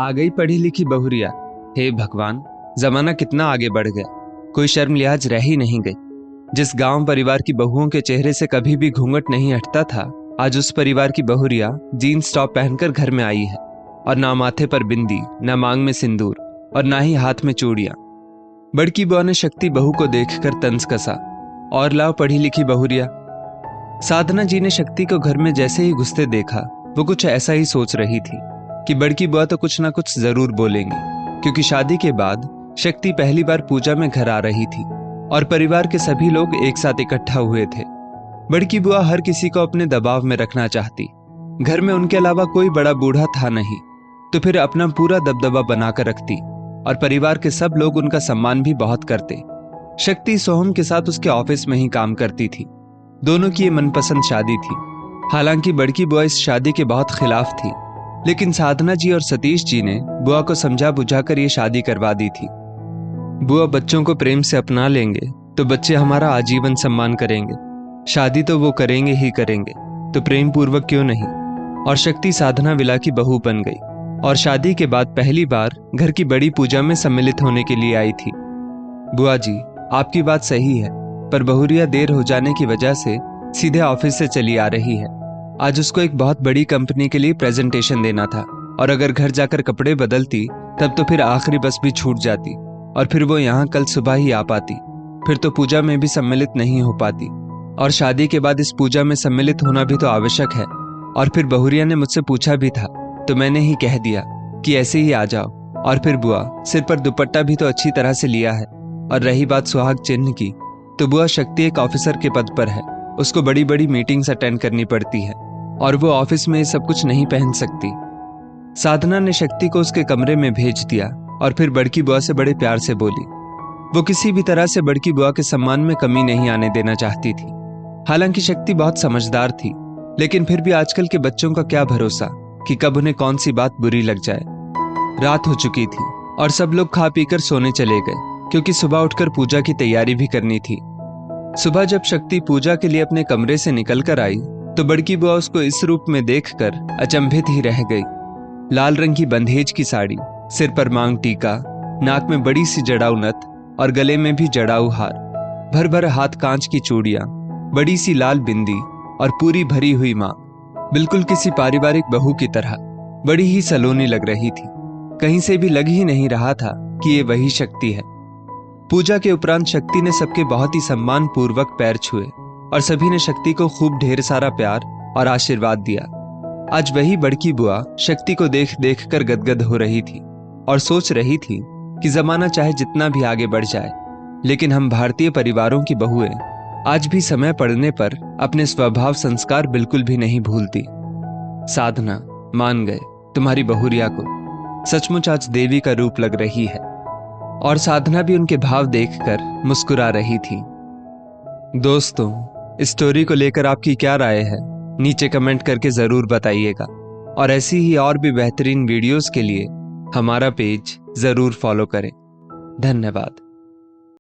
आ गई पढ़ी लिखी बहुरिया। हे भगवान, जमाना कितना आगे बढ़ गया, कोई शर्म लिहाज रह ही नहीं गई। जिस गांव परिवार की बहुओं के चेहरे से कभी भी घूंघट नहीं हटता था, आज उस परिवार की बहुरिया जीन्स टॉप पहनकर घर में आई है, और ना माथे पर बिंदी, ना मांग में सिंदूर, और ना ही हाथ में चूड़ियां। बड़की बुआ ने शक्ति बहू को देखकर तंज कसा, और लाओ पढ़ी लिखी बहुरिया। साधना जी ने शक्ति को घर में जैसे ही घुसते देखा, वो कुछ ऐसा ही सोच रही थी कि बड़की बुआ तो कुछ ना कुछ जरूर बोलेंगी, क्योंकि शादी के बाद शक्ति पहली बार पूजा में घर आ रही थी और परिवार के सभी लोग एक साथ इकट्ठा हुए थे। बड़की बुआ हर किसी को अपने दबाव में रखना चाहती। घर में उनके अलावा कोई बड़ा बूढ़ा था नहीं, तो फिर अपना पूरा दबदबा बनाकर रखती, और परिवार के सब लोग उनका सम्मान भी बहुत करते। शक्ति सोहम के साथ उसके ऑफिस में ही काम करती थी। दोनों की ये मनपसंद शादी थी। हालांकि बड़की बुआ इस शादी के बहुत खिलाफ थी, लेकिन साधना जी और सतीश जी ने बुआ को समझा बुझाकर ये शादी करवा दी थी। बुआ, बच्चों को प्रेम से अपना लेंगे तो बच्चे हमारा आजीवन सम्मान करेंगे, शादी तो वो करेंगे ही करेंगे, तो प्रेम पूर्वक क्यों नहीं। और शक्ति साधना विला की बहू बन गई और शादी के बाद पहली बार घर की बड़ी पूजा में सम्मिलित होने के लिए आई थी। बुआ जी, आपकी बात सही है, पर बहुरिया देर हो जाने की वजह से सीधे ऑफिस से चली आ रही है। आज उसको एक बहुत बड़ी कंपनी के लिए प्रेजेंटेशन देना था, और अगर घर जाकर कपड़े बदलती तब तो फिर आखिरी बस भी छूट जाती, और फिर वो यहाँ कल सुबह ही आ पाती। फिर तो पूजा में भी सम्मिलित नहीं हो पाती, और शादी के बाद इस पूजा में सम्मिलित होना भी तो आवश्यक है। और फिर बहुरिया ने मुझसे पूछा भी था, तो मैंने ही कह दिया कि ऐसे ही आ जाओ। और फिर बुआ, सिर पर दुपट्टा भी तो अच्छी तरह से लिया है। और रही बात सुहाग चिन्ह की, तो बुआ, शक्ति एक ऑफिसर के पद पर है, उसको बड़ी बड़ी मीटिंग्स अटेंड करनी पड़ती है, और वो ऑफिस में सब कुछ नहीं पहन सकती। साधना ने शक्ति को उसके कमरे में भेज दिया और फिर बड़की बुआ से बड़े प्यार से बोली। वो किसी भी तरह से बड़की बुआ के सम्मान में कमी नहीं आने देना चाहती थी। हालांकि शक्ति बहुत समझदार थी, लेकिन फिर भी आजकल के बच्चों का क्या भरोसा कि कब उन्हें कौन सी बात बुरी लग जाए। रात हो चुकी थी और सब लोग खा पीकर सोने चले गए, क्योंकि सुबह उठकर पूजा की तैयारी भी करनी थी। सुबह जब शक्ति पूजा के लिए अपने कमरे से निकल कर आई, तो बड़की बुआ उसको इस रूप में देखकर अचंभित ही रह गई। लाल रंग की बंधेज की साड़ी, सिर पर मांग टीका, नाक में बड़ी सी जड़ाऊ नथ और गले में भी जड़ाऊ हार, भर भर हाथ कांच की चूड़ियां, बड़ी सी लाल बिंदी और पूरी भरी हुई मांग, बिल्कुल किसी पारिवारिक बहू की तरह बड़ी ही सलोनी लग रही थी। कहीं से भी लग ही नहीं रहा था कि ये वही शक्ति है। पूजा के उपरांत शक्ति ने सबके बहुत ही सम्मान पूर्वक पैर छुए, और सभी ने शक्ति को खूब ढेर सारा प्यार और आशीर्वाद दिया। आज वही बड़की बुआ शक्ति को देख देख कर गदगद हो रही थी और सोच रही थी कि जमाना चाहे जितना भी आगे बढ़ जाए, लेकिन हम भारतीय परिवारों की बहुएं आज भी समय पड़ने पर अपने स्वभाव संस्कार बिल्कुल भी नहीं भूलती। साधना, मान गए तुम्हारी बहुरिया को, सचमुच आज देवी का रूप लग रही है। और साधना भी उनके भाव देखकर मुस्कुरा रही थी। दोस्तों, इस स्टोरी को लेकर आपकी क्या राय है, नीचे कमेंट करके जरूर बताइएगा, और ऐसी ही और भी बेहतरीन वीडियोस के लिए हमारा पेज जरूर फॉलो करें। धन्यवाद।